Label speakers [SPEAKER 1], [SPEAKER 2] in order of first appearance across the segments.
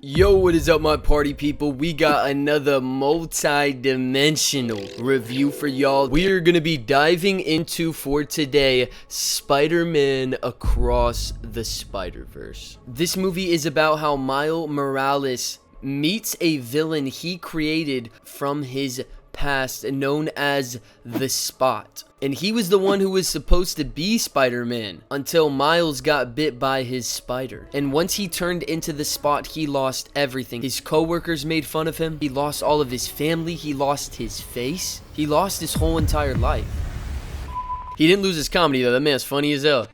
[SPEAKER 1] Yo, what is up, my party people? We got another multi-dimensional review for y'all. We are gonna be diving into, for today, Spider-Man Across the Spider-Verse. This movie is about how Miles Morales meets a villain he created from his past, known as the Spot. And he was the one who was supposed to be Spider-Man until Miles got bit by his spider. And once he turned into the Spot, he lost everything. His coworkers made fun of him. He lost all of his family. He lost his face. He lost his whole entire life. He didn't lose his comedy though. That man's funny as hell.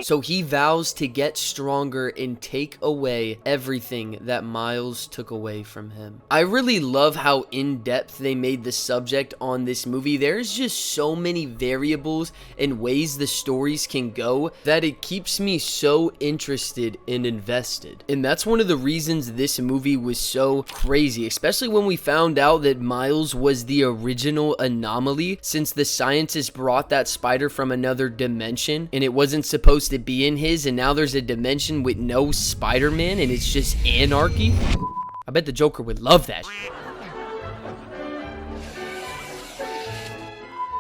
[SPEAKER 1] So he vows to get stronger and take away everything that Miles took away from him. I really love how in-depth they made the subject on this movie. There's just so many variables and ways the stories can go that it keeps me so interested and invested. And that's one of the reasons this movie was so crazy, especially when we found out that Miles was the original anomaly, since the scientists brought that spider from another dimension and it wasn't supposed to be in his, and now there's a dimension with no Spider-Man and it's just anarchy. I bet the Joker would love that.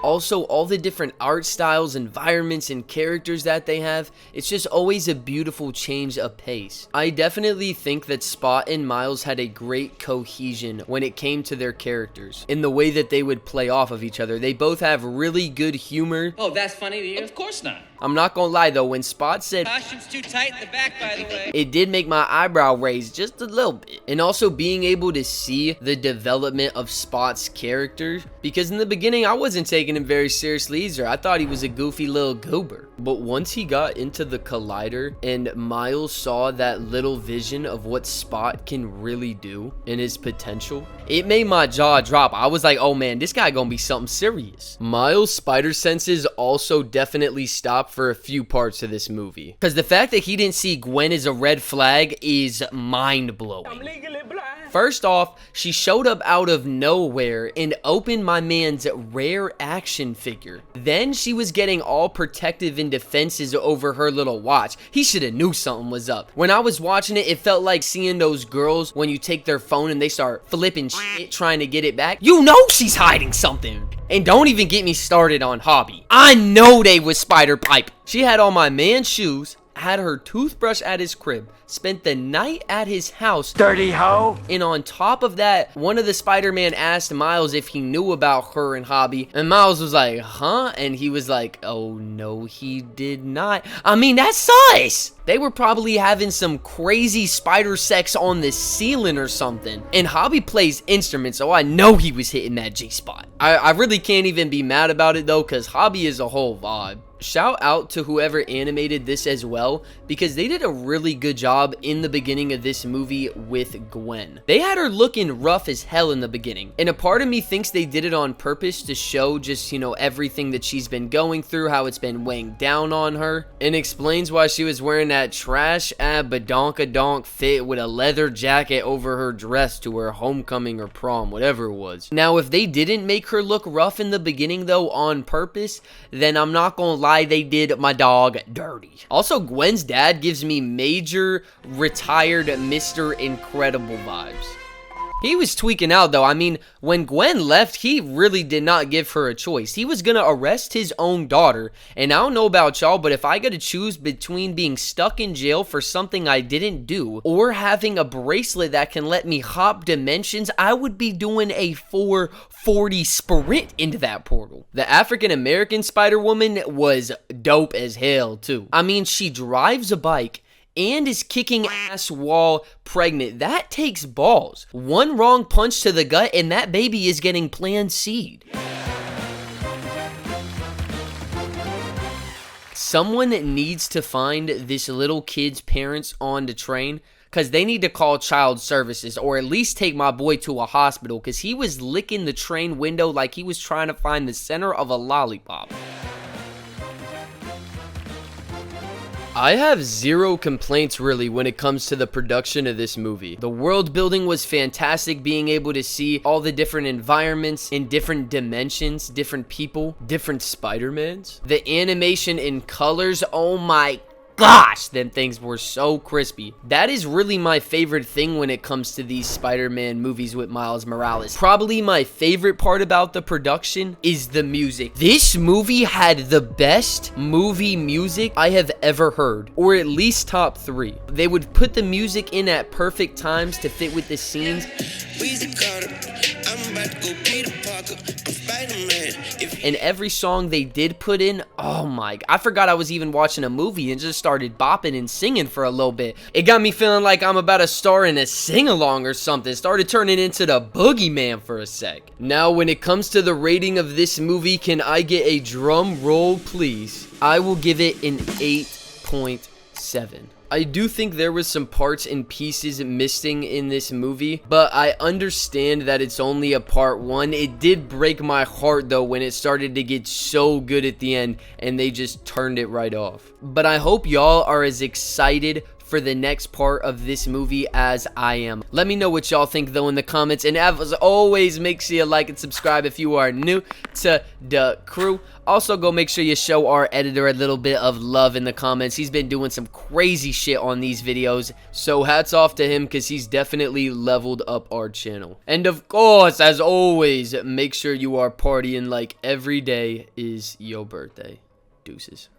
[SPEAKER 1] Also, all the different art styles, environments, and characters that they have, it's just always a beautiful change of pace. I definitely think that Spot and Miles had a great cohesion when it came to their characters, in the way that they would play off of each other. They both have really good humor.
[SPEAKER 2] Oh, that's funny to you? Of course not.
[SPEAKER 1] I'm not gonna lie though, when Spot said,
[SPEAKER 2] "Costume's too tight in the back, by the way,"
[SPEAKER 1] it did make my eyebrow raise just a little bit. And also being able to see the development of Spot's character, because in the beginning I wasn't taking him very seriously either. I thought he was a goofy little goober. But once he got into the collider and Miles saw that little vision of what Spot can really do and his potential, it made my jaw drop. I was like, oh man, this guy gonna be something serious. Miles' spider senses also definitely stopped for a few parts of this movie, because the fact that he didn't see Gwen as a red flag is mind-blowing.
[SPEAKER 3] I'm legally blind.
[SPEAKER 1] First off, she showed up out of nowhere and opened my man's rare action figure. Then she was getting all protective and defenses over her little watch. He should have knew something was up. When I was watching it, it felt like seeing those girls when you take their phone and they start flipping shit trying to get it back. You know she's hiding something. And don't even get me started on Hobby. I know they was spider pipe. She had on my man's shoes, had her toothbrush at his crib, spent the night at his house,
[SPEAKER 3] Dirty hoe.
[SPEAKER 1] and on top of that, one of the Spider-Man asked Miles if he knew about her and Hobby, and Miles was like, huh? And he was like, oh no, he did not. I mean, that's sus. They were probably having some crazy spider sex on the ceiling or something. And Hobby plays instruments, so I know he was hitting that G-spot. I really can't even be mad about it though, because Hobby is a whole vibe. Shout out to whoever animated this as well, because they did a really good job in the beginning of this movie with Gwen. They had her looking rough as hell in the beginning, and a part of me thinks they did it on purpose to show just, you know, everything that she's been going through, how it's been weighing down on her, and explains why she was wearing that trash badonkadonk fit with a leather jacket over her dress to her homecoming or prom, whatever it was. Now, if they didn't make her look rough in the beginning though on purpose, then I'm not gonna lie, they did my dog dirty. Also, Gwen's dad gives me major retired Mr. Incredible vibes. He was tweaking out though. I mean, when Gwen left, he really did not give her a choice. He was gonna arrest his own daughter. And I don't know about y'all, but if I gotta choose between being stuck in jail for something I didn't do or having a bracelet that can let me hop dimensions, I would be doing a 440 sprint into that portal. The African-American Spider-Woman was dope as hell too. I mean, she drives a bike and is kicking ass while pregnant. That takes balls. One wrong punch to the gut and that baby is getting planned seed. Someone needs to find this little kid's parents on the train, because they need to call child services, or at least take my boy to a hospital, because he was licking the train window like he was trying to find the center of a lollipop. I have zero complaints really when it comes to the production of this movie. The world building was fantastic, being able to see all the different environments in different dimensions, different people, different Spider-Mans. The animation in colors, oh my gosh, them things were so crispy. That is really my favorite thing when it comes to these Spider-Man movies with Miles Morales. Probably my favorite part about the production is the music. This movie had the best movie music I have ever heard, or at least top 3. They would put the music in at perfect times to fit with the scenes. And every song they did put in, oh my, I forgot I was even watching a movie and just started bopping and singing for a little bit. It got me feeling like I'm about to star in a sing-along or something. Started turning into the boogeyman for a sec. Now, when it comes to the rating of this movie, can I get a drum roll, please? I will give it an 8.7. I do think there was some parts and pieces missing in this movie, but I understand that it's only a part 1. It did break my heart though when it started to get so good at the end and they just turned it right off. But I hope y'all are as excited for the next part of this movie as I am. Let me know what y'all think though in the comments, and as always, make sure you like and subscribe if you are new to the crew. Also, go make sure you show our editor a little bit of love in the comments. He's been doing some crazy shit on these videos, so hats off to him because he's definitely leveled up our channel. And of course, as always, make sure you are partying like every day is your birthday. Deuces.